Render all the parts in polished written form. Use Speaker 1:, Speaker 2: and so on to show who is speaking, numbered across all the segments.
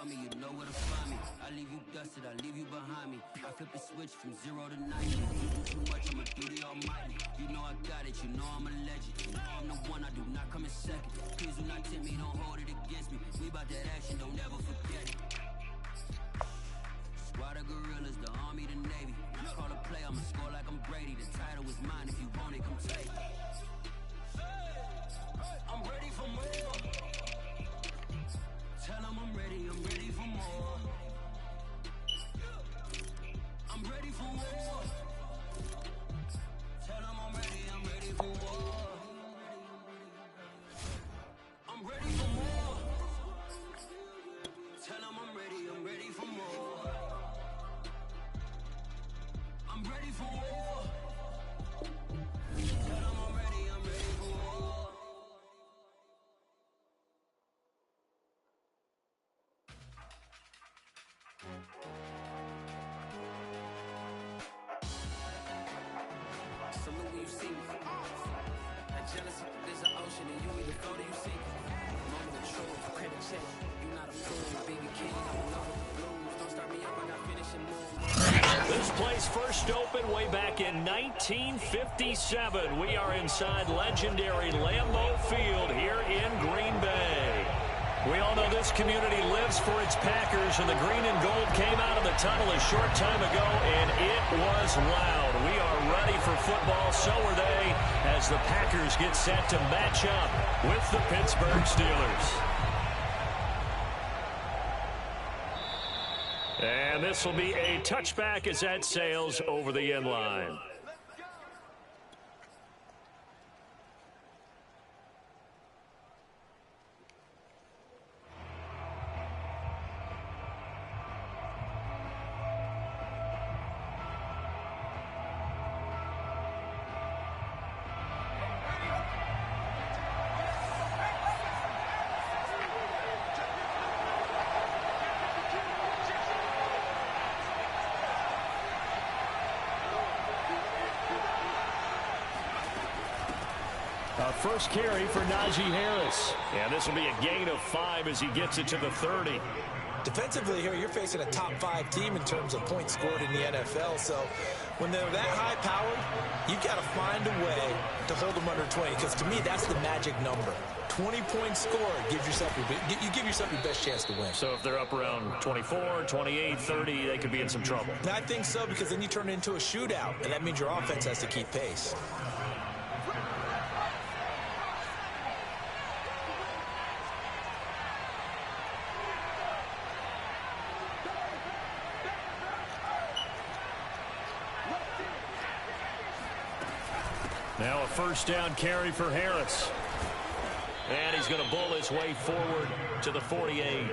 Speaker 1: call me, you know where to find me. I leave you dusted, I leave you behind me. I flip a switch from 0 to 90. You do too much, I'ma do the almighty. You know I got it, you know I'm a legend. You know I'm the one, I do not come in second. Please do not tempt me, don't hold it against me. We bout that action, don't ever forget it. Squad of gorillas, the army, the navy. Call a play, I'ma score like I'm Brady. The title is mine, if you want it, come take it. I'm ready for more. Tell them I'm ready for more. I'm ready for war. Tell them I'm ready for war. I'm ready for more. Tell them I'm ready for more. I'm ready for war. Tell them I'm ready for war.
Speaker 2: Salute when you see me. That jealousy is an ocean and you either float or you sink. Moment of truth, credit check. You not a fool, baby king. I'm in love with the blues. Don't start me up, I got finishing moves.
Speaker 3: This place first opened way back in 1957. We are inside legendary Lambeau Field here in Green Bay. We all know this community lives for its Packers, and the green and gold came out of the tunnel a short time ago, and it was loud. We are ready for football, so are they, as the Packers get set to match up with the Pittsburgh Steelers. And this will be a touchback as that sails over the end line. First carry for Najee Harris. And this will be a gain of 5 as he gets it to the 30.
Speaker 4: Defensively here, you're facing a top 5 team in terms of points scored in the NFL. So when they're that high powered, you've got to find a way to hold them under 20. Because to me, that's the magic number. 20 points scored gives yourself you give yourself your best chance to win.
Speaker 3: So if they're up around 24, 28, 30, they could be in some trouble.
Speaker 4: And I think so, because then you turn it into a shootout, and that means your offense has to keep pace.
Speaker 3: Now a first down carry for Harris. And he's going to bull his way forward to the 48.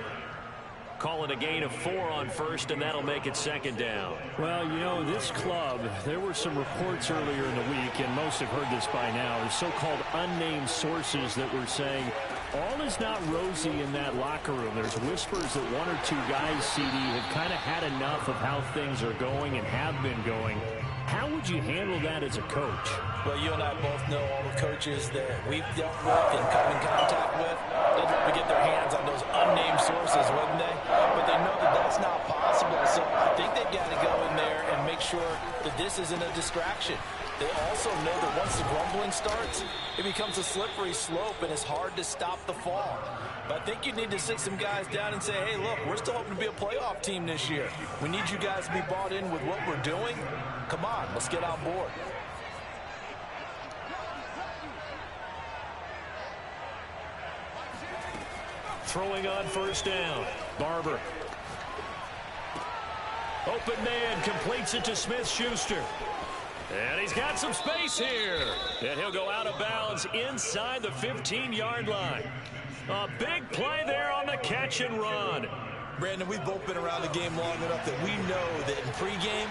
Speaker 3: Call it a gain of 4 on first, and that'll make it second down.
Speaker 5: Well, you know, this club, there were some reports earlier in the week, and most have heard this by now, the so-called unnamed sources that were saying all is not rosy in that locker room. There's whispers that 1 or 2 guys, CD, have kind of had enough of how things are going and have been going. How would you handle that as a coach?
Speaker 4: Well, you and I both know all the coaches that we've dealt with and come in contact with. They'd love to get their hands on those unnamed sources, wouldn't they? But they know that that's not possible. So I think they've got to go in there and make sure that this isn't a distraction. They also know that once the grumbling starts, it becomes a slippery slope and it's hard to stop the fall. But I think you need to sit some guys down and say, hey, look, we're still hoping to be a playoff team this year. We need you guys to be bought in with what we're doing. Come on, let's get on board.
Speaker 3: Throwing on first down. Barber. Open man completes it to Smith-Schuster. And he's got some space here. And he'll go out of bounds inside the 15-yard line. A big play there on the catch and run.
Speaker 4: Brandon, we've both been around the game long enough that we know that in pregame,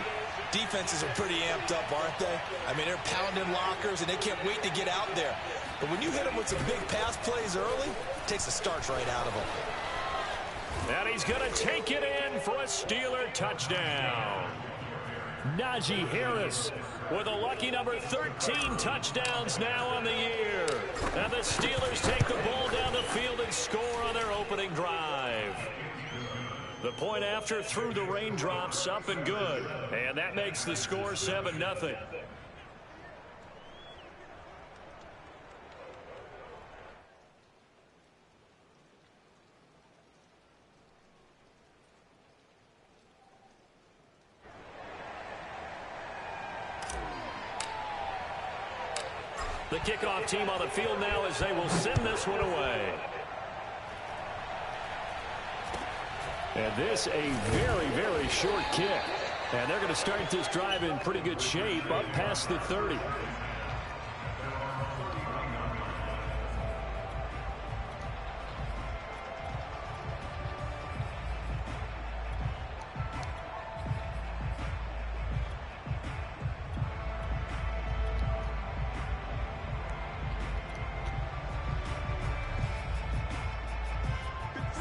Speaker 4: defenses are pretty amped up, aren't they? I mean, they're pounding lockers, and they can't wait to get out there. But when you hit them with some big pass plays early, it takes the starch right out of them.
Speaker 3: And he's going to take it in for a Steeler touchdown. Najee Harris with a lucky number 13 touchdowns now on the year. And the Steelers take the ball down the field and score on their opening drive. Point after, through the raindrops, up and good. And that makes the score 7-0. The kickoff team on the field now as they will send this one away. And this a very, very short kick. And they're going to start this drive in pretty good shape up past the 30.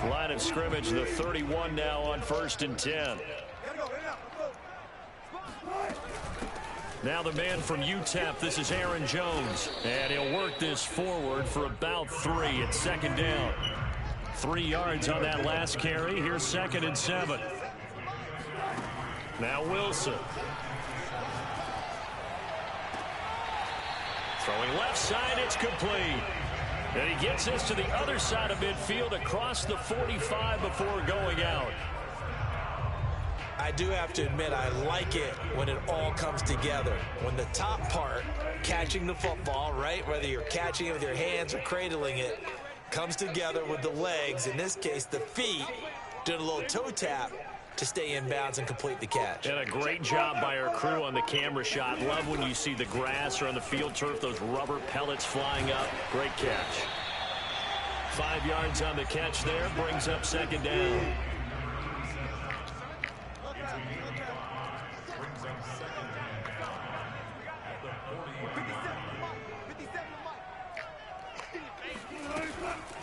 Speaker 3: Line of scrimmage, the 31 now on 1st and 10. Now the man from UTEP, this is Aaron Jones. And he'll work this forward for about 3 at 2nd down. 3 yards on that last carry. Here's 2nd and 7. Now Wilson. Throwing left side, it's complete. And he gets this to the other side of midfield across the 45 before going out.
Speaker 4: I do have to admit, I like it when it all comes together. When the top part, catching the football, right, whether you're catching it with your hands or cradling it, comes together with the legs, in this case the feet, doing a little toe tap to stay in bounds and complete the catch. And a great job by our crew on the camera shot. Love when you see the grass or on the field turf, those rubber pellets flying up. Great catch. 5 yards on the catch there, brings up 2nd down.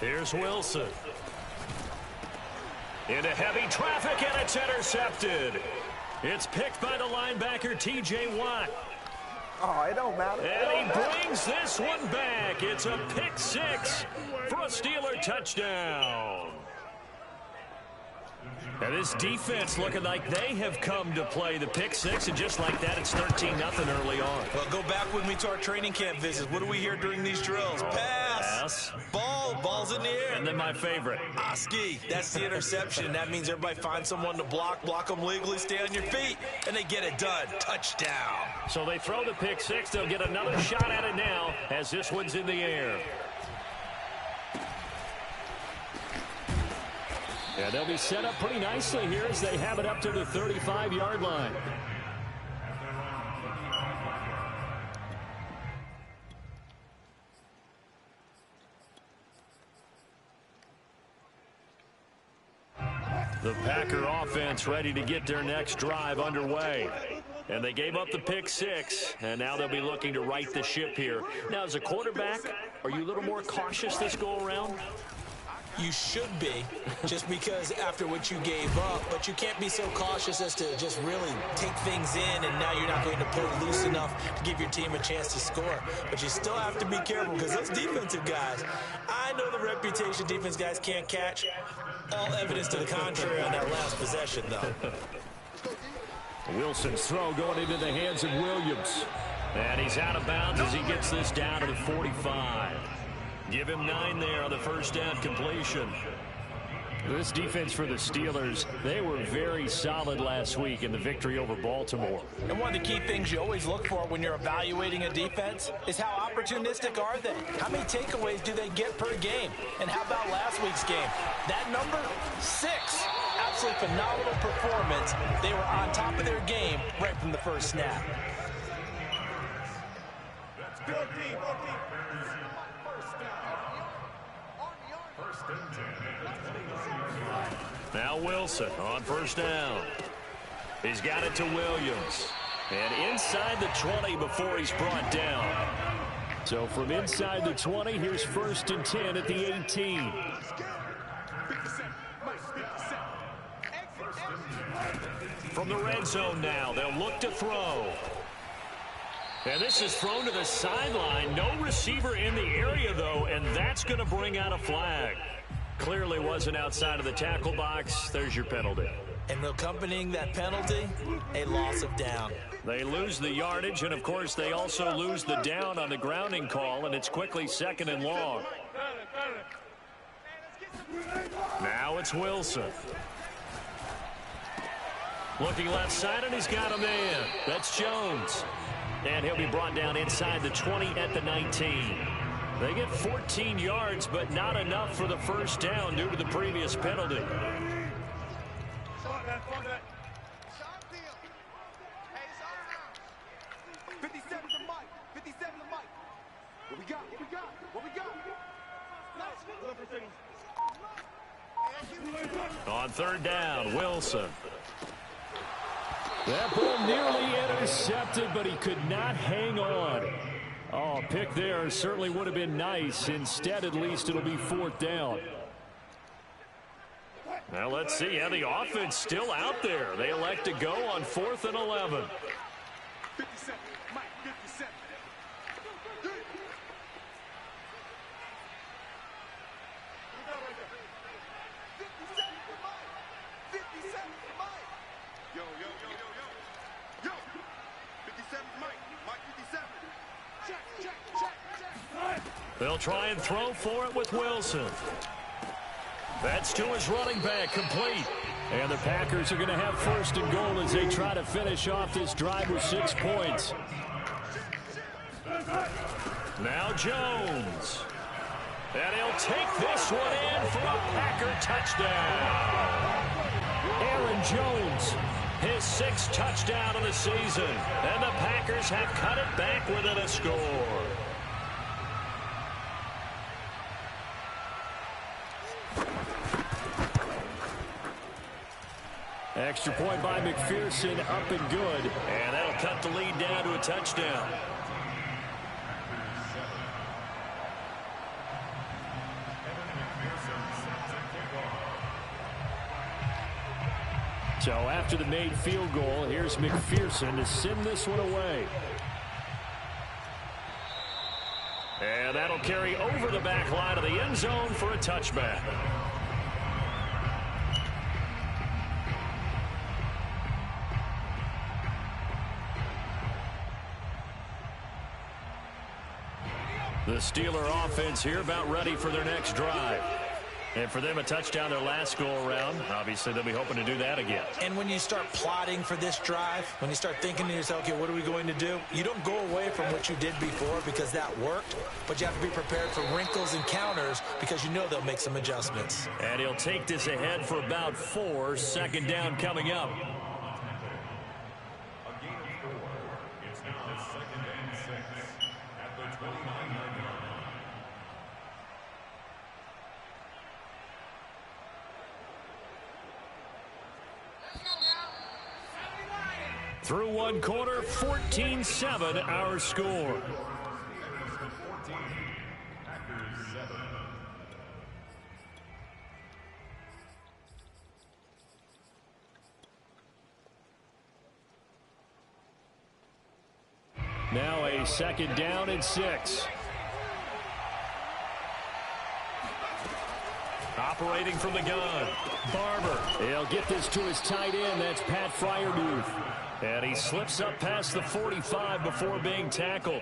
Speaker 4: Here's Wilson. Into heavy traffic, and it's intercepted. It's picked by the linebacker, T.J. Watt.
Speaker 6: Oh, it don't matter.
Speaker 3: And he brings this one back. It's a pick 6 for a Steeler touchdown. And this defense looking like they have come to play the pick 6, and just like that, it's 13-0 early on.
Speaker 4: Well, go back with me to our training camp visits. What do we hear during these drills? Pass. Ball's in the air.
Speaker 3: And then my favorite.
Speaker 4: Oski, that's the interception. That means everybody finds someone to block them legally, stay on your feet, and they get it done. Touchdown.
Speaker 3: So they throw the pick 6. They'll get another shot at it now as this one's in the air. Yeah, they'll be set up pretty nicely here as they have it up to the 35-yard line. The Packer offense ready to get their next drive underway. And they gave up the pick 6, and now they'll be looking to right the ship here. Now, as a quarterback, are you a little more cautious this go-around?
Speaker 4: You should be, just because after what you gave up, but you can't be so cautious as to just really take things in, and now you're not going to pull loose enough to give your team a chance to score. But you still have to be careful, because those defensive guys, I know the reputation defense guys can't catch. All evidence to the contrary on that last possession, though.
Speaker 3: Wilson's throw going into the hands of Williams. And he's out of bounds as he gets this down to the 45. Give him 9 there on the first down completion. This defense for the Steelers, they were very solid last week in the victory over Baltimore.
Speaker 4: And one of the key things you always look for when you're evaluating a defense is how opportunistic are they? How many takeaways do they get per game? And how about last week's game? That number, 6. Absolutely phenomenal performance. They were on top of their game right from the first snap.
Speaker 3: Now Wilson on first down. He's got it to Williams. And inside the 20 before he's brought down. So from inside the 20, here's 1st and 10 at the 18. From the red zone now, they'll look to throw. And this is thrown to the sideline. No receiver in the area, though, and that's going to bring out a flag. Clearly wasn't outside of the tackle box. There's your penalty.
Speaker 4: And accompanying that penalty, a loss of down.
Speaker 5: They lose the yardage, and, of course, they also lose the down on the grounding call, and it's quickly 2nd and long. Now it's Wilson. Looking left side, and he's got a man. That's Jones. And he'll be brought down inside the 20 at the 19. They get 14 yards, but not enough for the first down due to the previous penalty. On 3rd down, Wilson.
Speaker 3: That ball nearly intercepted, but he could not hang on. Oh, pick there certainly would have been nice. Instead, at least, it'll be 4th down.
Speaker 5: Now let's see how the offense still out there. They elect to go on 4th and 11.
Speaker 7: 57, Mike, 57.
Speaker 5: They'll try and throw for it with Wilson. That's to his running back, complete.
Speaker 3: And the Packers are going to have 1st and goal as they try to finish off this drive with 6 points.
Speaker 5: Now Jones. And he'll take this one in for a Packer touchdown.
Speaker 3: Aaron Jones.
Speaker 5: His 6th touchdown of the season. And the Packers have cut it back within a score.
Speaker 3: Extra point by McPherson, up and good.
Speaker 5: And that'll cut the lead down to a touchdown.
Speaker 3: So after the made field goal, here's McPherson to send this one away.
Speaker 5: And that'll carry over the back line of the end zone for a touchback. The Steeler offense here about ready for their next drive. And for them, a touchdown their last go-around. Obviously, they'll be hoping to do that again.
Speaker 4: And when you start plotting for this drive, when you start thinking to yourself, okay, what are we going to do? You don't go away from what you did before because that worked, but you have to be prepared for wrinkles and counters because you know they'll make some adjustments.
Speaker 5: And he'll take this ahead for about 4. 2nd down coming up. Through one quarter, 14-7 our score.
Speaker 3: Now a 2nd down and 6.
Speaker 5: Operating from the gun, Barber.
Speaker 3: He'll get this to his tight end. That's Pat Fryermuth.
Speaker 5: And he slips up past the 45 before being tackled.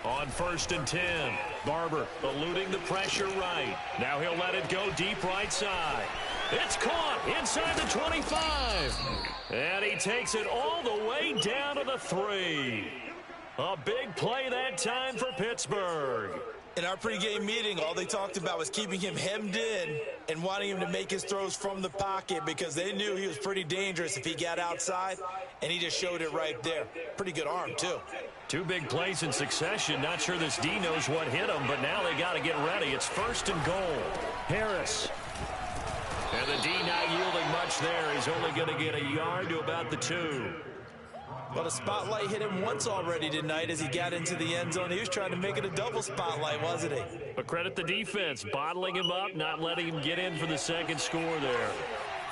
Speaker 5: On 1st and 10, Barber eluding the pressure right. Now he'll let it go deep right side. It's caught inside the 25. And he takes it all the way down to the 3. A big play that time for Pittsburgh.
Speaker 4: In our pregame meeting, all they talked about was keeping him hemmed in and wanting him to make his throws from the pocket because they knew he was pretty dangerous if he got outside, and he just showed it right there. Pretty good arm, too.
Speaker 5: 2 big plays in succession. Not sure this D knows what hit him, but now they got to get ready. It's 1st and goal. Harris. And the D not yielding much there. He's only going to get a yard to about the 2.
Speaker 4: Well, the spotlight hit him once already tonight as he got into the end zone. He was trying to make it a double spotlight, wasn't he?
Speaker 5: But credit the defense, bottling him up, not letting him get in for the second score there.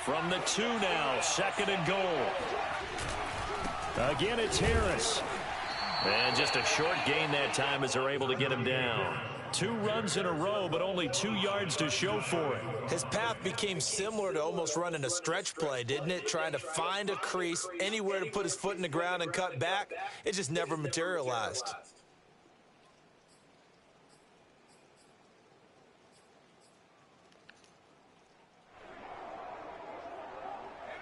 Speaker 5: From the 2 now, 2nd and goal. Again, it's Harris.
Speaker 3: And just a short gain that time as they're able to get him down.
Speaker 5: 2 runs in a row, but only 2 yards to show for it.
Speaker 4: His path became similar to almost running a stretch play, didn't it? Trying to find a crease, anywhere to put his foot in the ground and cut back. It just never materialized.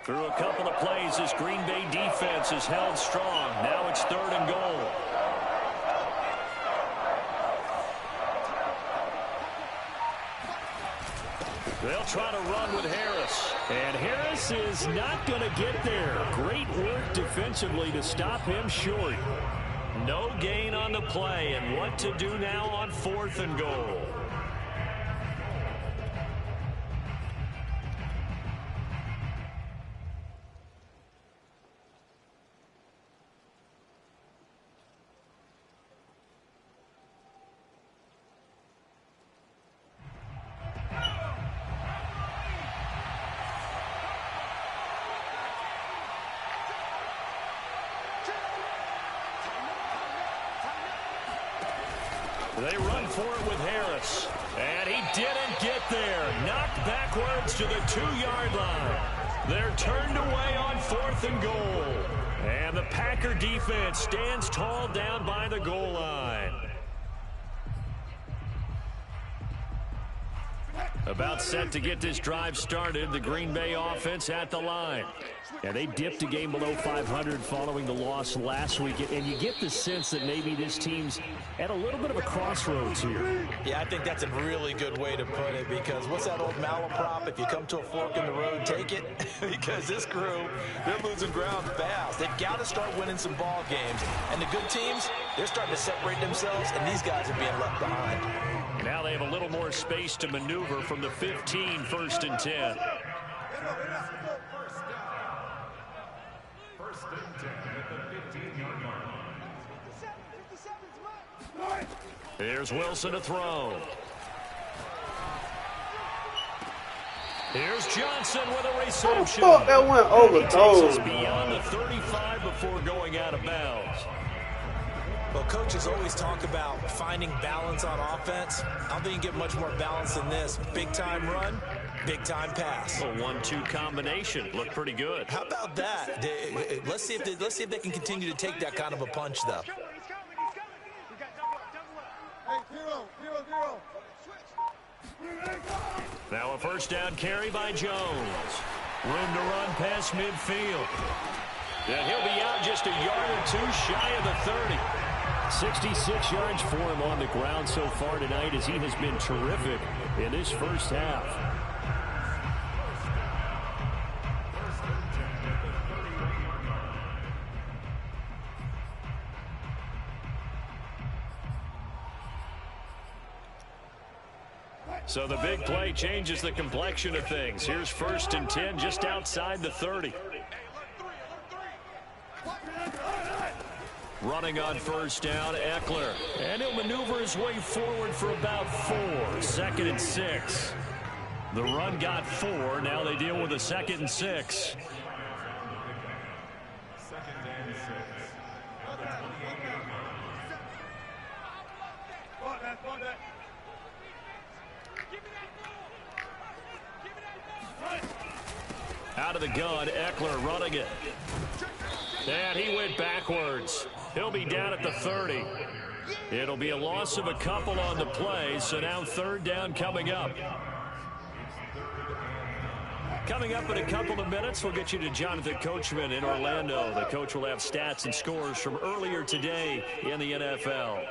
Speaker 5: Through a couple of plays, this Green Bay defense is held strong. Now it's 3rd and goal. They'll try to run with Harris. And Harris is not going to get there. Great work defensively to stop him short.
Speaker 3: No gain on the play, and what to do now on 4th and goal.
Speaker 5: They run for it with Harris. And he didn't get there. Knocked backwards to the 2-yard line. They're turned away on 4th and goal. And the Packer defense stands tall down by the goal line. About set to get this drive started. The Green Bay offense at the line. Yeah, they dipped a game below 500 following the loss last week. And you get the sense that maybe this team's at a little bit of a crossroads here.
Speaker 4: Yeah, I think that's a really good way to put it, because what's that old malaprop? If you come to a fork in the road, take it. Because this crew, they're losing ground fast. They've got to start winning some ball games. And the good teams, they're starting to separate themselves, and these guys are being left behind.
Speaker 5: Now they have a little more space to maneuver from the 15, 1st and 10. Here's Wilson to throw. Here's Johnson with a reception.
Speaker 6: How the fuck that went over?
Speaker 5: He takes us beyond the 35 before going out of bounds.
Speaker 4: Well, coaches always talk about finding balance on offense. I don't think you get much more balance than this. Big-time run, big-time pass.
Speaker 5: A 1-2 combination. Looked pretty good.
Speaker 4: How about that? Let's see if they can continue to take that kind of a punch, though.
Speaker 5: Now a 1st down carry by Jones. Room to run past midfield. And he'll be out just a yard or 2 shy of the 30. 66 yards for him on the ground so far tonight, as he has been terrific in this first half. So the big play changes the complexion of things. Here's 1st and 10 just outside the 30. Running on 1st down, Eckler. And he'll maneuver his way forward for about 4. 2nd and 6. The run got 4. Now they deal with a 2nd and 6. Out of the gun, Eckler running it. And he went backwards. He'll be down at the 30. It'll be a loss of a couple on the play, so now 3rd down coming up. Coming up in a couple of minutes, we'll get you to Jonathan Coachman in Orlando. The coach will have stats and scores from earlier today in the NFL.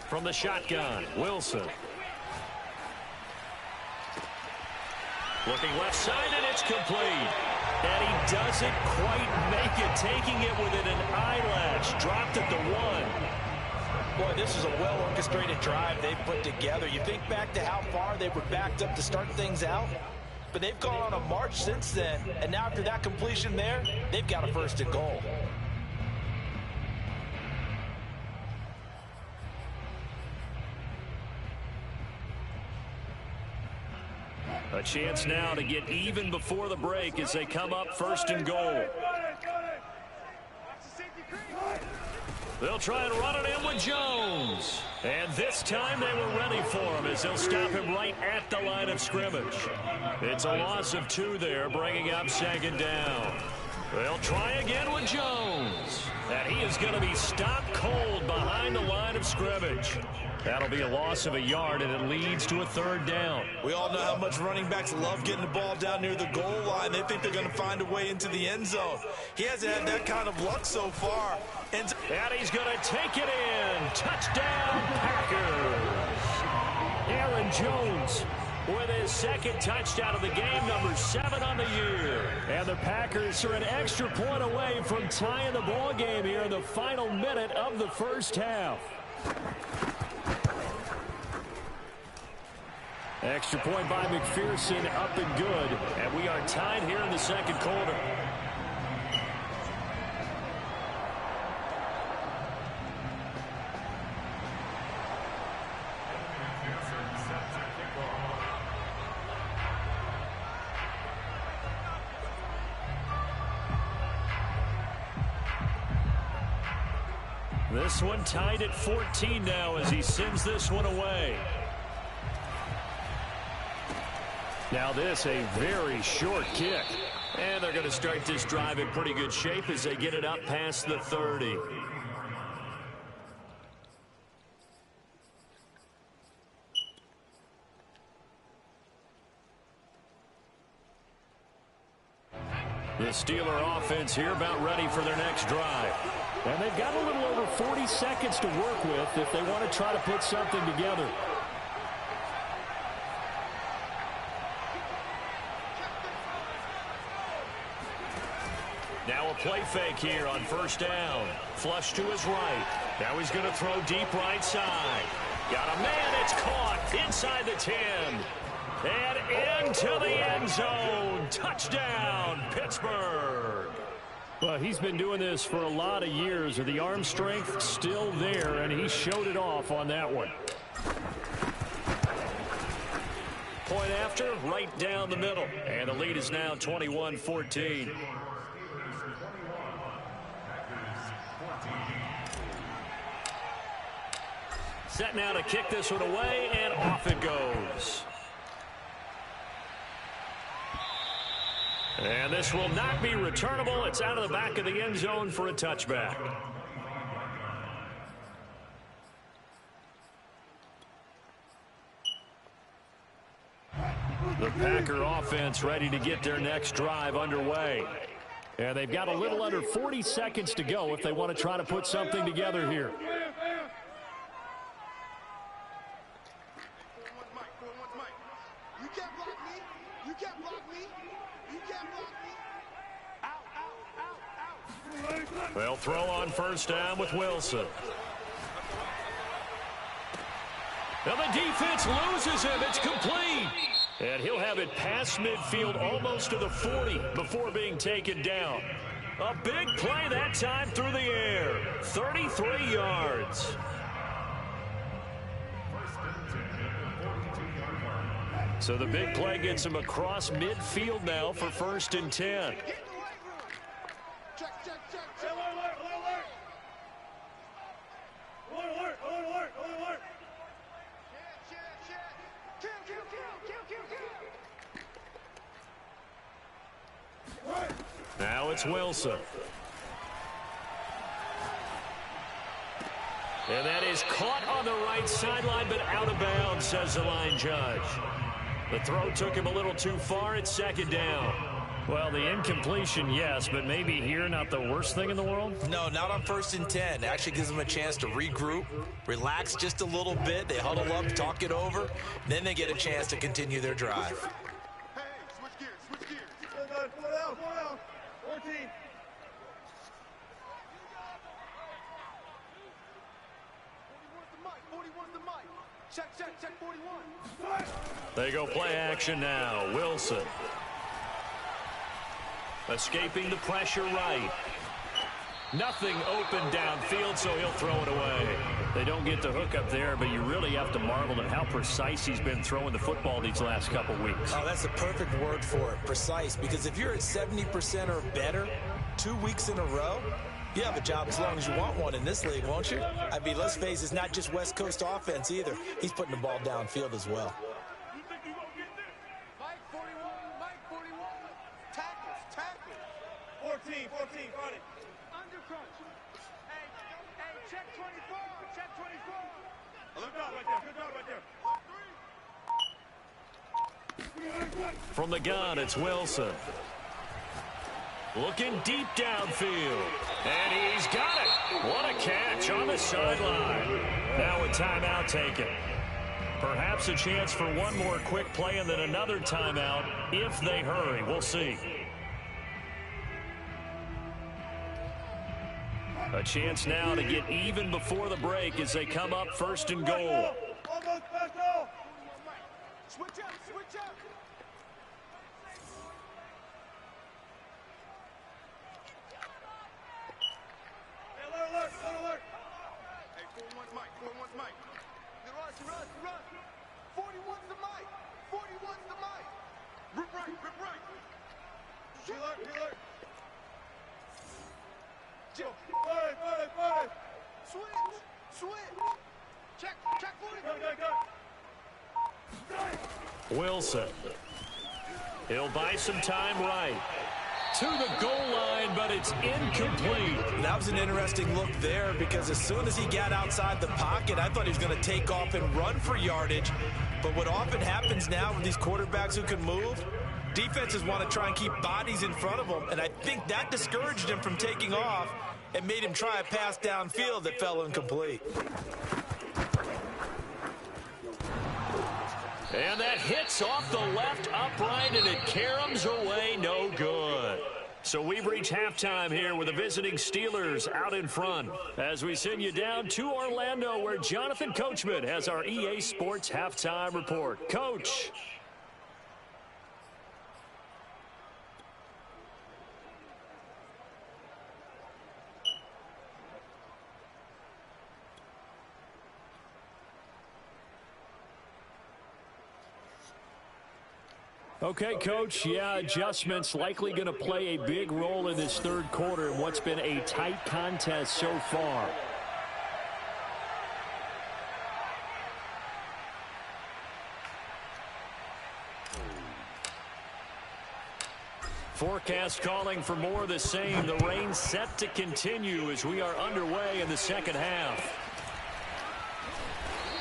Speaker 5: From the shotgun, Wilson. Looking left side, and it's complete. And he doesn't quite make it, taking it within an eyelash. Dropped at the 1.
Speaker 4: Boy, this is a well-orchestrated drive they've put together. You think back to how far they were backed up to start things out, but they've gone on a march since then, and now after that completion there, they've got a first and goal.
Speaker 5: A chance now to get even before the break as they come up first and goal. They'll try and run it in with Jones. And this time they were ready for him as they'll stop him right at the line of scrimmage. It's a loss of 2 there, bringing up second down. They'll try again with Jones. And he is going to be stopped cold behind the line of scrimmage. That'll be a loss of a yard, and it leads to a third down.
Speaker 4: We all know how much running backs love getting the ball down near the goal line. They think they're going to find a way into the end zone. He hasn't had that kind of luck so far. And
Speaker 5: he's going to take it in. Touchdown, Packers. Aaron Jones with his second touchdown of the game, number 7 on the year. And the Packers are an extra point away from tying the ball game here in the final minute of the first half. Extra point by McPherson, up and good. And we are tied here in the second quarter. This one tied at 14 now as he sends this one away. Now this, a very short kick. And they're going to start this drive in pretty good shape as they get it up past the 30. The Steeler offense here about ready for their next drive. And they've got a little over 40 seconds to work with if they want to try to put something together. Now a play fake here on first down. Flush to his right. Now he's going to throw deep right side. Got a man. It's caught inside the 10. And into the end zone. Touchdown, Pittsburgh. Well, he's been doing this for a lot of years. The arm strength still there, and he showed it off on that one. Point after, right down the middle. And the lead is now 21-14. Set now to kick this one away, and off it goes. And this will not be returnable. It's out of the back of the end zone for a touchback. The Packer offense ready to get their next drive underway. And they've got a little under 40 seconds to go if they want to try to put something together here. They'll throw on first down with Wilson. Now the defense loses him. It's complete. And he'll have it past midfield almost to the 40 before being taken down. A big play that time through the air. 33 yards. So the big play gets him across midfield now for 1st and 10. Now it's Wilson. And that is caught on the right sideline, but out of bounds, says the line judge. The throw took him a little too far. It's 2nd down. Well, the incompletion, yes, but maybe here not the worst thing in the world?
Speaker 4: No, not on 1st and 10. Actually gives them a chance to regroup, relax just a little bit. They huddle up, talk it over. Then they get a chance to continue their drive.
Speaker 7: Hey, switch gears. Slow down. 14. Check 41.
Speaker 3: They go play action now. Wilson. Escaping the pressure right. Nothing open downfield, so he'll throw it away. They don't get the hook up there, but you really have to marvel at how precise he's been throwing the football these last couple weeks.
Speaker 4: Oh, that's the perfect word for it, precise, because if you're at 70% or better 2 weeks in a row, you have a job as long as you want one in this league, won't you? I mean, let's face it, it's not just West Coast offense either. He's putting the ball downfield as well.
Speaker 7: Mike 41, Mike 41. Tackles. 14, got it. Under crunch. Hey, check 24, check 24. Good job right there.
Speaker 3: From the gun, it's Wilson. Looking deep downfield. And he's got it. What a catch on the sideline. Now a timeout taken. Perhaps a chance for one more quick play and then another timeout if they hurry. We'll see. A chance now to get even before the break as they come up first and goal.
Speaker 7: Switch up. Alert. Hey, 41's Mike. You run. 41's the Mike. Rip right. Healer. Joe. Play. Switch. Check 40. Go.
Speaker 3: Wilson. He'll buy some time right. To the goal line, but it's incomplete.
Speaker 4: That was an interesting look there because as soon as he got outside the pocket, I thought he was going to take off and run for yardage. But what often happens now with these quarterbacks who can move, defenses want to try and keep bodies in front of them, and I think that discouraged him from taking off and made him try a pass downfield that fell incomplete.
Speaker 3: And that hits off the left upright, and it caroms away, no good. So we've reached halftime here with the visiting Steelers out in front. As we send you down to Orlando, where Jonathan Coachman has our EA Sports Halftime Report. Coach. Okay, Coach, adjustments likely going to play a big role in this third quarter in what's been a tight contest so far. Forecast calling for more of the same. The rain set to continue as we are underway in the second half.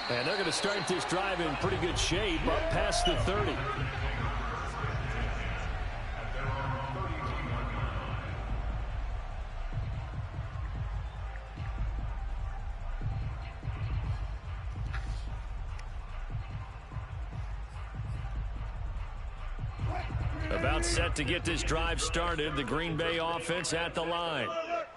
Speaker 3: And they're going to start this drive in pretty good shape up past the 30. About set to get this drive started. The Green Bay offense at the line.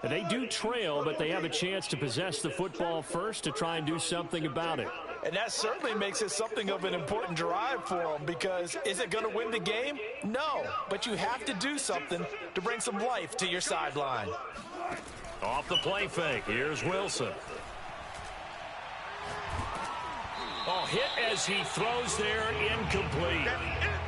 Speaker 3: They do trail, but they have a chance to possess the football first to try and do something about it.
Speaker 4: And that certainly makes it something of an important drive for them because is it going to win the game? No, but you have to do something to bring some life to your sideline.
Speaker 3: Off the play fake. Here's Wilson. Oh, hit as he throws there, incomplete.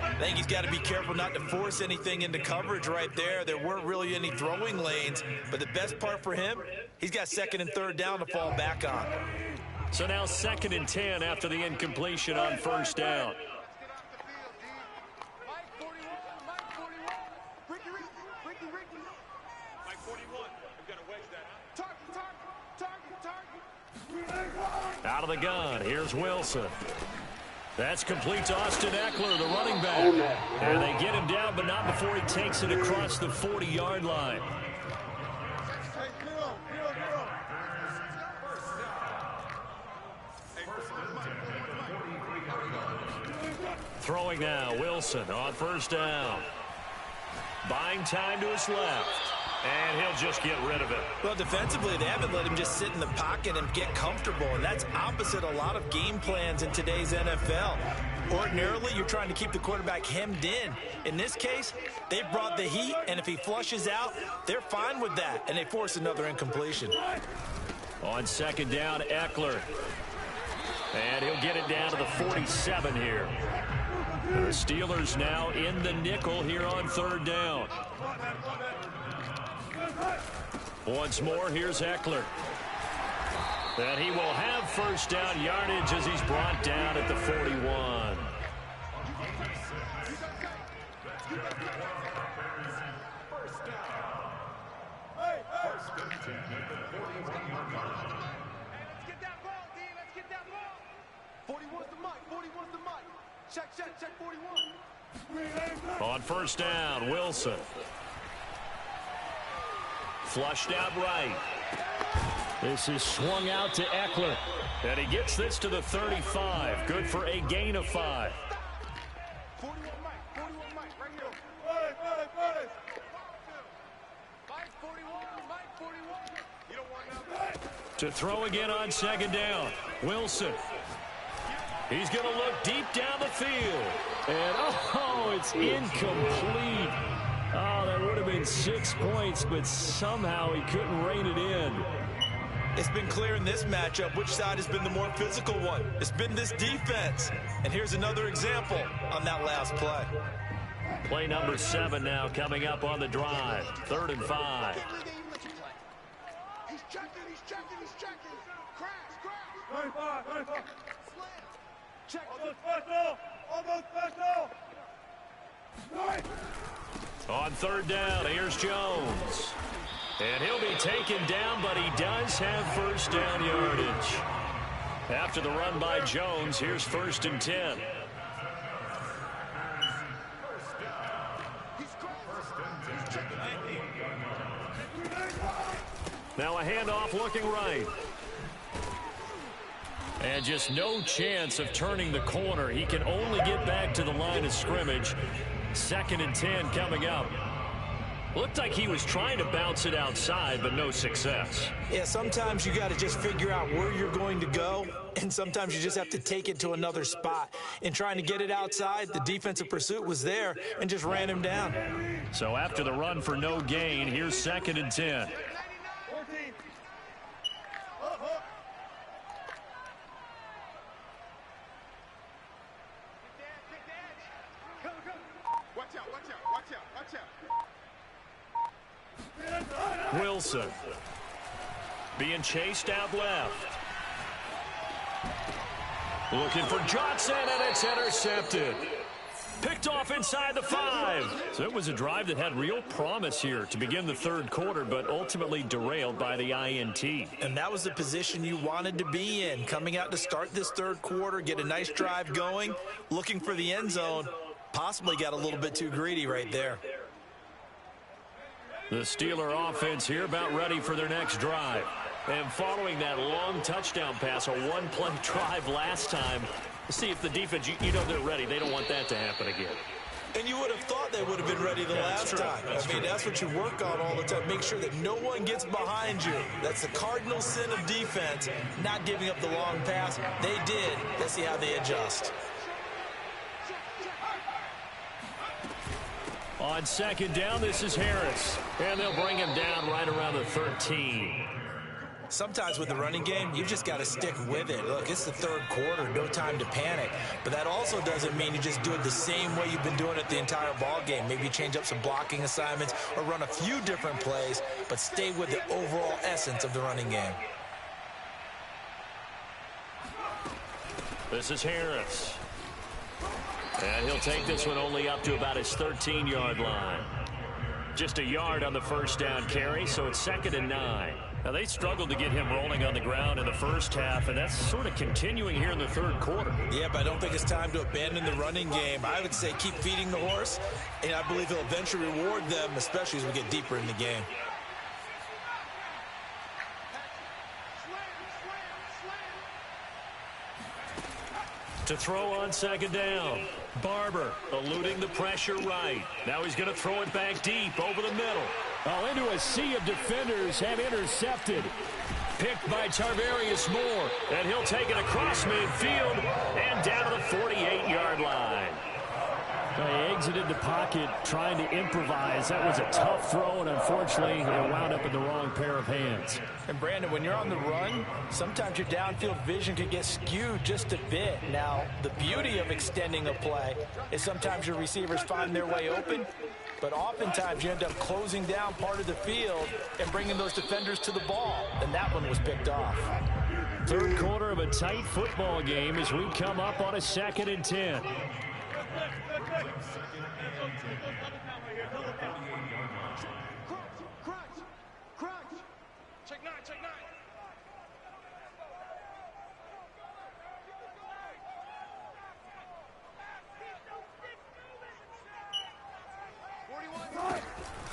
Speaker 4: I think he's got to be careful not to force anything into coverage right there. There weren't really any throwing lanes, but the best part for him, he's got second and third down to fall back on.
Speaker 3: So now 2nd and 10 after the incompletion on first down. Out of the gun, here's Wilson. That's complete to Austin Eckler, the running back. And they get him down, but not before he takes it across the 40-yard line. Throwing now, Wilson on first down. Buying time to his left. And he'll just get rid of it.
Speaker 4: Well, defensively, they haven't let him just sit in the pocket and get comfortable, and that's opposite a lot of game plans in today's NFL. Ordinarily, you're trying to keep the quarterback hemmed in. In this case, they brought the heat, and if he flushes out, they're fine with that, and they force another incompletion.
Speaker 3: On second down, Eckler. And he'll get it down to the 47 here. The Steelers now in the nickel here on third down. Once more, here's Eckler. And he will have first down yardage as he's brought down at the 41.
Speaker 7: Check 41.
Speaker 3: On first down, Wilson. Flushed out right.
Speaker 5: This is swung out to Eckler.
Speaker 3: And he gets this to the 35. Good for a gain of 5.
Speaker 7: 41 Mike, right here. Mike 41. You don't want that.
Speaker 3: To throw again on second down, Wilson. He's going to look deep down the field.
Speaker 5: And, oh, it's incomplete. Oh, that would have been 6 points, but somehow he couldn't rein it in.
Speaker 4: It's been clear in this matchup which side has been the more physical one. It's been this defense. And here's another example on that last play.
Speaker 3: Play number 7 now coming up on the drive. 3rd and 5.
Speaker 7: He's checking. Crash. Check. Almost special.
Speaker 3: On third down, here's Jones. And he'll be taken down, but he does have first down yardage. After the run by Jones, here's 1st and 10. Now a handoff looking right. And just no chance of turning the corner. He can only get back to the line of scrimmage. 2nd and 10 coming up. Looked like he was trying to bounce it outside, but no success.
Speaker 4: Yeah, sometimes you got to just figure out where you're going to go, and sometimes you just have to take it to another spot. In trying to get it outside, the defensive pursuit was there and just ran him down.
Speaker 3: So after the run for no gain, here's 2nd and 10. Wilson being chased out left. Looking for Johnson, and it's intercepted. Picked off inside the 5. So it was a drive that had real promise here to begin the 3rd quarter, but ultimately derailed by the INT.
Speaker 4: And that was the position you wanted to be in. Coming out to start this 3rd quarter, get a nice drive going, looking for the end zone. Possibly got a little bit too greedy right there.
Speaker 3: The Steeler offense here about ready for their next drive. And following that long touchdown pass, a one-play drive last time, see if the defense, you know they're ready. They don't want that to happen again.
Speaker 4: And you would have thought they would have been ready the last time. That's what you work on all the time. Make sure that no one gets behind you. That's the cardinal sin of defense, not giving up the long pass. They did. Let's see how they adjust.
Speaker 3: On second down, this is Harris. And they'll bring him down right around the 13.
Speaker 4: Sometimes with the running game, you've just got to stick with it. Look, it's the 3rd quarter, no time to panic. But that also doesn't mean you just do it the same way you've been doing it the entire ball game. Maybe change up some blocking assignments or run a few different plays, but stay with the overall essence of the running game.
Speaker 3: This is Harris. And he'll take this one only up to about his 13-yard line. Just a yard on the first down carry, so it's 2nd and 9. Now, they struggled to get him rolling on the ground in the first half, and that's sort of continuing here in the 3rd quarter.
Speaker 4: Yeah, but I don't think it's time to abandon the running game. I would say keep feeding the horse, and I believe he'll eventually reward them, especially as we get deeper in the game.
Speaker 3: To throw on second down. Barber eluding the pressure right. Now he's going to throw it back deep over the middle.
Speaker 5: Oh, into a sea of defenders have intercepted.
Speaker 3: Picked by Tarvarius Moore. And he'll take it across midfield and down to the 48-yard line.
Speaker 5: They exited the pocket trying to improvise. That was a tough throw, and unfortunately, it wound up in the wrong pair of hands.
Speaker 4: And, Brandon, when you're on the run, sometimes your downfield vision can get skewed just a bit. Now, the beauty of extending a play is sometimes your receivers find their way open, but oftentimes you end up closing down part of the field and bringing those defenders to the ball, and that one was picked off.
Speaker 5: Third quarter of a tight football game as we come up on a 2nd and 10.
Speaker 7: Crunch. Check 9.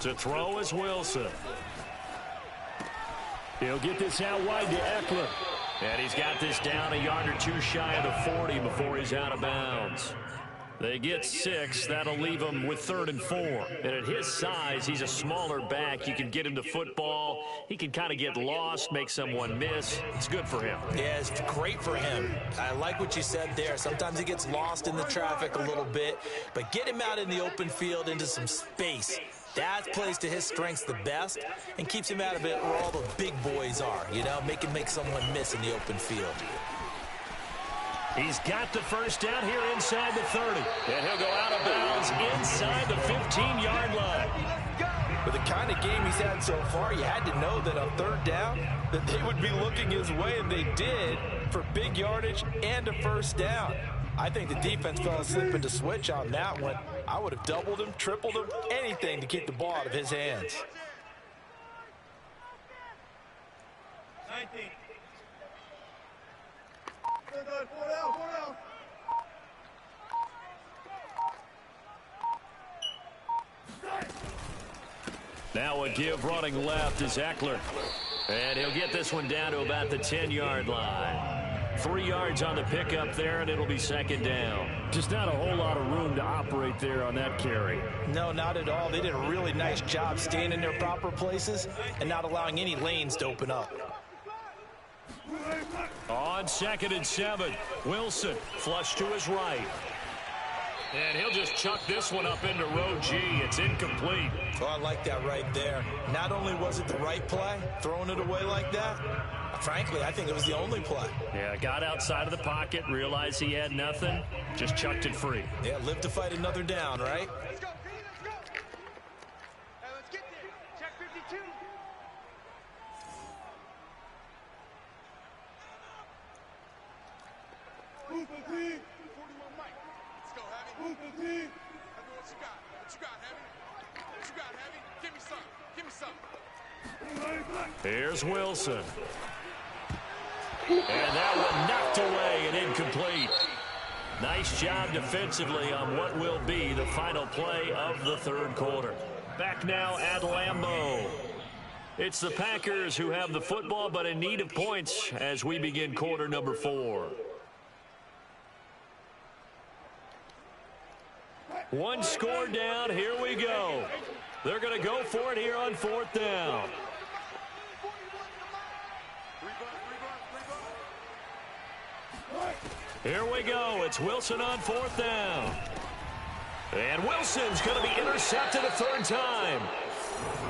Speaker 3: To throw is Wilson.
Speaker 5: He'll get this out wide to Eckler.
Speaker 3: And he's got this down a yard or two shy of the 40 before he's out of bounds. They get 6. That'll leave him with 3rd and 4. And at his size, he's a smaller back. You can get him to football. He can kind of get lost, make someone miss. It's good for him.
Speaker 4: Yeah, it's great for him. I like what you said there. Sometimes he gets lost in the traffic a little bit. But get him out in the open field into some space. That plays to his strengths the best and keeps him out of it where all the big boys are, you know, make someone miss in the open field.
Speaker 3: He's got the first down here inside the 30. And he'll go out of bounds inside the 15-yard line.
Speaker 4: With the kind of game he's had so far, you had to know that on 3rd down that they would be looking his way, and they did, for big yardage and a first down. I think the defense fell asleep at the switch on that one. I would have doubled him, tripled him, anything to keep the ball out of his hands.
Speaker 7: 19. Good. 4 down.
Speaker 3: Now a give running left is Eckler. And he'll get this one down to about the 10-yard line. 3 yards on the pickup there, and it'll be 2nd down.
Speaker 5: Just not a whole lot of room to operate there on that carry.
Speaker 4: No, not at all. They did a really nice job staying in their proper places and not allowing any lanes to open up.
Speaker 3: On 2nd and 7, Wilson flush to his right. And he'll just chuck this one up into row G. It's incomplete.
Speaker 4: Oh, I like that right there. Not only was it the right play, throwing it away like that, frankly, I think it was the only play.
Speaker 3: Yeah, got outside of the pocket, realized he had nothing, just chucked it free.
Speaker 4: Yeah, live to fight another down, right?
Speaker 7: Let's go. Hey, let's get there. Check 52. Move the team. 41 Mike. Let's go, Heavy. Move the team. Heavy, what you got? Heavy? Give me some.
Speaker 3: Here's Wilson. And that one knocked away and incomplete. Nice job defensively on what will be the final play of the 3rd quarter. Back now at Lambeau. It's the Packers who have the football, but in need of points as we begin quarter number 4. One score down. Here we go. They're going to go for it here on 4th down. Here we go. It's Wilson on 4th down. And Wilson's going to be intercepted a 3rd time.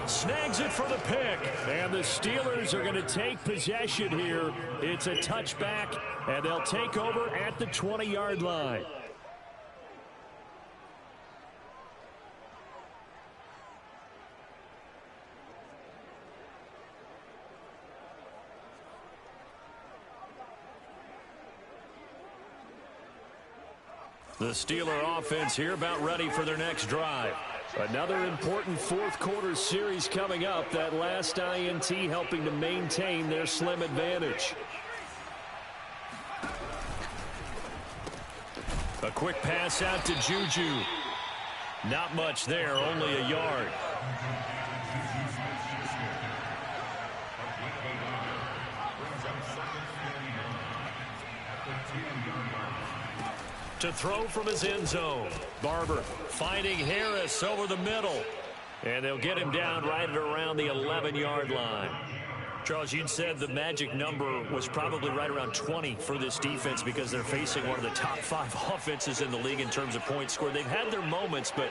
Speaker 3: Snags it for the pick.
Speaker 5: And the Steelers are going to take possession here. It's a touchback, and they'll take over at the 20-yard line.
Speaker 3: The Steeler offense here about ready for their next drive.
Speaker 5: Another important 4th quarter series coming up. That last INT helping to maintain their slim advantage.
Speaker 3: A quick pass out to Juju. Not much there, only a yard. To throw from his end zone. Barber finding Harris over the middle. And they'll get him down right at around the 11-yard line. Charles, you'd said the magic number was probably right around 20 for this defense because they're facing one of the top 5 offenses in the league in terms of points scored. They've had their moments, but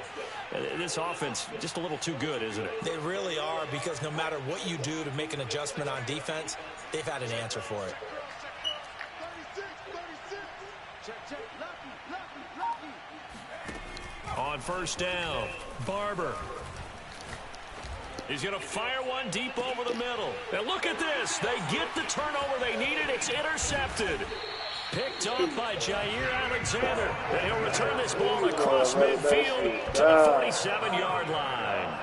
Speaker 3: this offense just a little too good, isn't it?
Speaker 4: They really are, because no matter what you do to make an adjustment on defense, they've had an answer for it.
Speaker 3: On first down, Barber. He's going to fire one deep over the middle. And look at this. They get the turnover they needed. It's intercepted. Picked off by Jair Alexander. And he'll return this ball across midfield to the 47-yard line.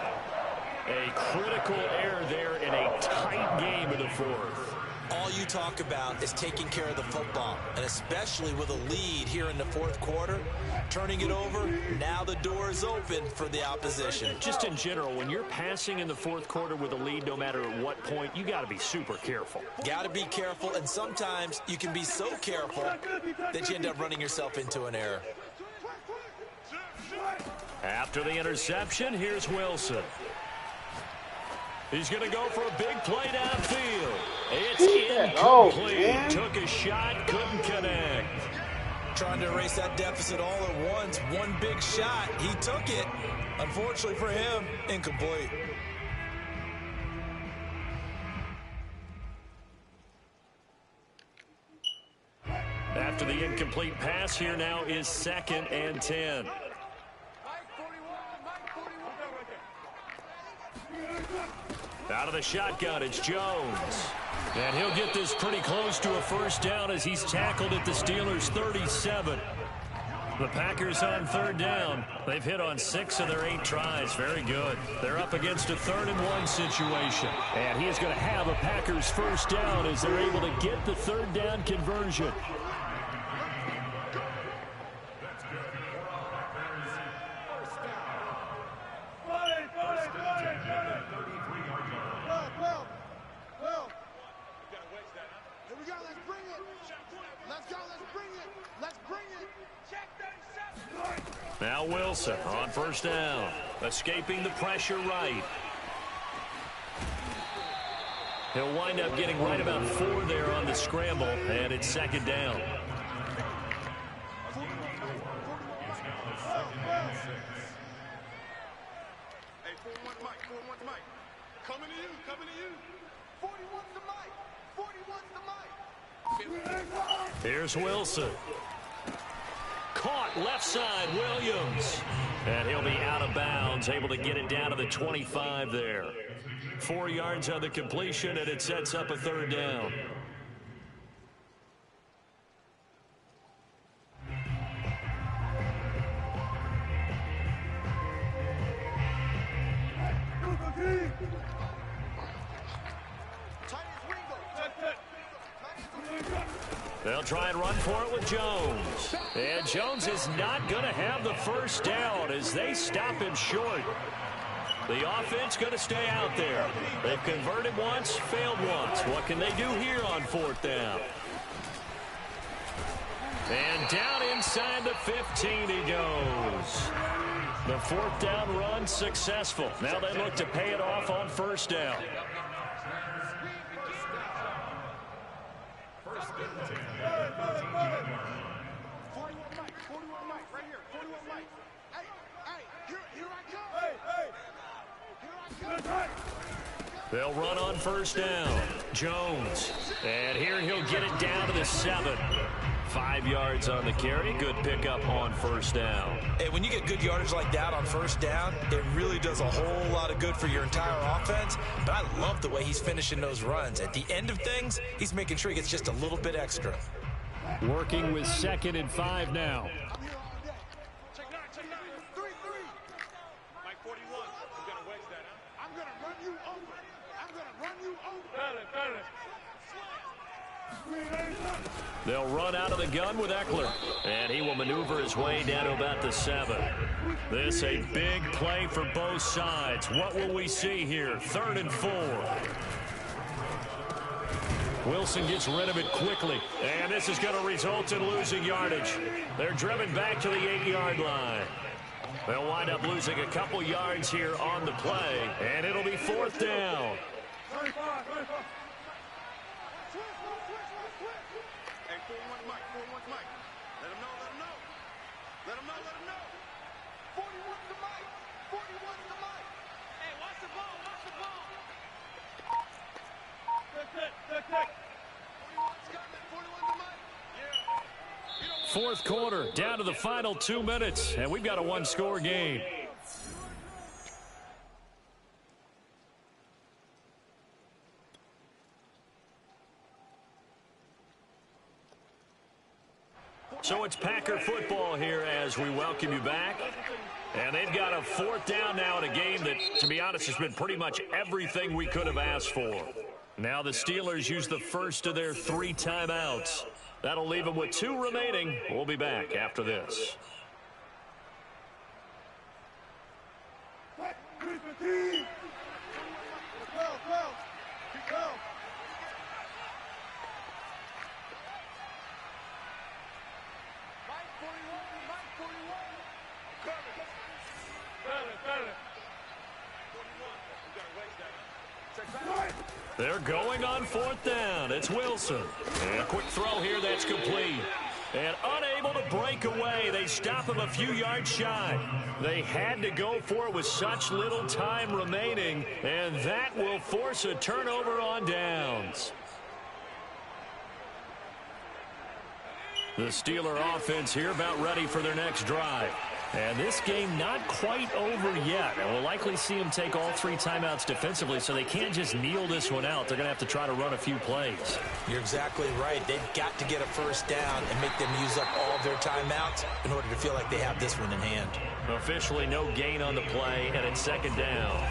Speaker 3: A critical error there in a tight game in the fourth.
Speaker 4: All you talk about is taking care of the football, and especially with a lead here in the fourth quarter, turning it over, now the door is open for the opposition.
Speaker 3: Just in general, when you're passing in the fourth quarter with a lead, no matter at what point, you got to be super careful.
Speaker 4: Got to be careful, and sometimes you can be so careful that you end up running yourself into an error.
Speaker 3: After the interception, here's Wilson. He's going to go for a big play downfield. It's incomplete. Took a shot, couldn't connect.
Speaker 4: Trying to erase that deficit all at once. One big shot. He took it. Unfortunately for him, incomplete.
Speaker 3: After the incomplete pass, here now is 2nd and 10. Out of the shotgun, it's Jones. And he'll get this pretty close to a first down as he's tackled at the Steelers' 37. The Packers on third down. They've hit on 6 of their 8 tries. Very good. They're up against a 3rd and 1 situation. And he is going to have a Packers first down as they're able to get the third down conversion. Now Wilson on first down, escaping the pressure right. He'll wind up getting right about 4 there on the scramble, and it's 2nd down.
Speaker 7: Hey, 4-1 Mike, 4-1 Mike. Coming to you, coming to you. 41's the Mike, 41's the Mike.
Speaker 3: Here's Wilson. Caught left side, Williams. And he'll be out of bounds, able to get it down to the 25 there. 4 yards on the completion, and it sets up a third down. They'll try and run for it with Jones. And Jones is not going to have the first down as they stop him short. The offense going to stay out there. They've converted once, failed once. What can they do here on 4th down? And down inside the 15 he goes. The 4th down run successful. Now they look to pay it off on first down. They'll run on first down. Jones. And here he'll get it down to the 7. 5 yards on the carry. Good pickup on first down.
Speaker 4: Hey, when you get good yardage like that on first down, it really does a whole lot of good for your entire offense. But I love the way he's finishing those runs. At the end of things, he's making sure he gets just a little bit extra.
Speaker 5: Working with 2nd and 5 now.
Speaker 7: Check 9, 3-3. Mike 41, I'm going to wedge that, huh? I'm going to run you over. I'm going to run you over.
Speaker 3: They'll run out of the gun with Eckler. And he will maneuver his way down to about the 7. This a big play for both sides. What will we see here? 3rd and 4. Wilson gets rid of it quickly. And this is going to result in losing yardage. They're driven back to the 8-yard line. They'll wind up losing a couple yards here on the play, and it'll be 4th down.
Speaker 7: 25. Hey, 41 Mike, 41 Mike. Let him know. 41's the Mike. 41's the Mike. Hey, watch the ball. Tick. 41's coming. 41's the Mike. Yeah.
Speaker 3: Fourth quarter, down to the final 2 minutes, and we've got a one-score game. So it's Packer football here as we welcome you back. And they've got a 4th down now in a game that, to be honest, has been pretty much everything we could have asked for. Now the Steelers use the first of their 3 timeouts. That'll leave them with 2 remaining. We'll be back after this. They're going on 4th down. It's Wilson. And a quick throw here that's complete. And unable to break away. They stop him a few yards shy. They had to go for it with such little time remaining. And that will force a turnover on downs. The Steeler offense here about ready for their next drive. And this game not quite over yet. And we'll likely see them take all 3 timeouts defensively, so they can't just kneel this one out. They're going to have to try to run a few plays.
Speaker 4: You're exactly right. They've got to get a first down and make them use up all of their timeouts in order to feel like they have this one in hand.
Speaker 3: Officially no gain on the play, and it's 2nd down.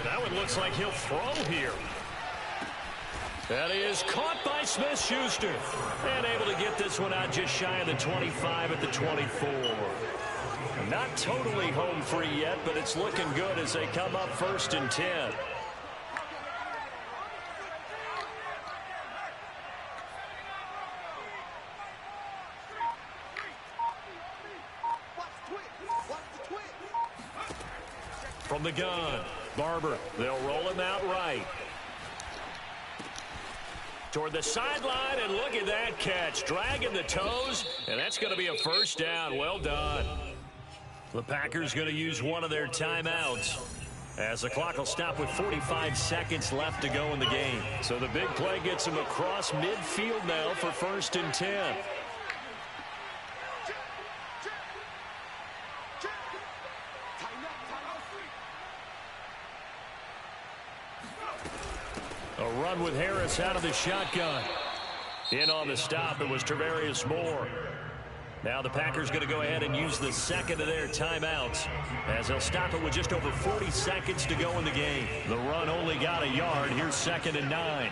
Speaker 3: That one looks like he'll throw here. And he is caught by Smith-Schuster. And able to get this one out just shy of the 25 at the 24. Not totally home free yet, but it's looking good as they come up 1st and 10. From the gun, Barber. They'll roll him out right. Toward the sideline, and look at that catch. Dragging the toes, and that's going to be a first down. Well done. The Packers going to use one of their timeouts as the clock will stop with 45 seconds left to go in the game. So the big play gets them across midfield now for 1st and 10. A run with Harris out of the shotgun. In on the stop, it was Tarvarius Moore. Now the Packers going to go ahead and use the 2nd of their timeouts as they'll stop it with just over 40 seconds to go in the game. The run only got a yard. Here's 2nd and 9.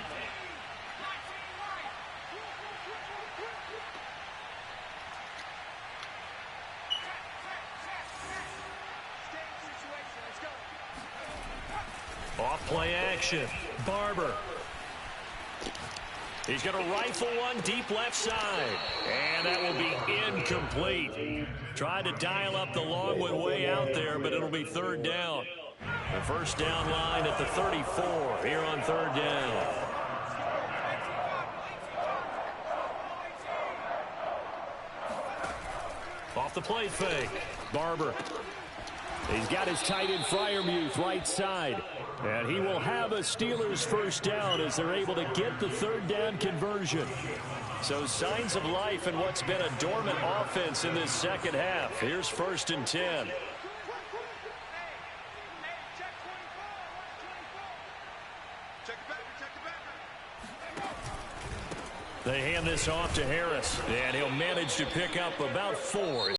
Speaker 3: Off play action. Barber. He's going to rifle one deep left side. And that will be incomplete. Tried to dial up the long one way out there, but it'll be 3rd down. The first down line at the 34 here on 3rd down. Off the play fake. Barber. He's got his tight end Freiermuth right side. And he will have a Steelers first down as they're able to get the 3rd down conversion. So signs of life in what's been a dormant offense in this second half. Here's 1st and 10. They hand this off to Harris, and he'll manage to pick up about 4.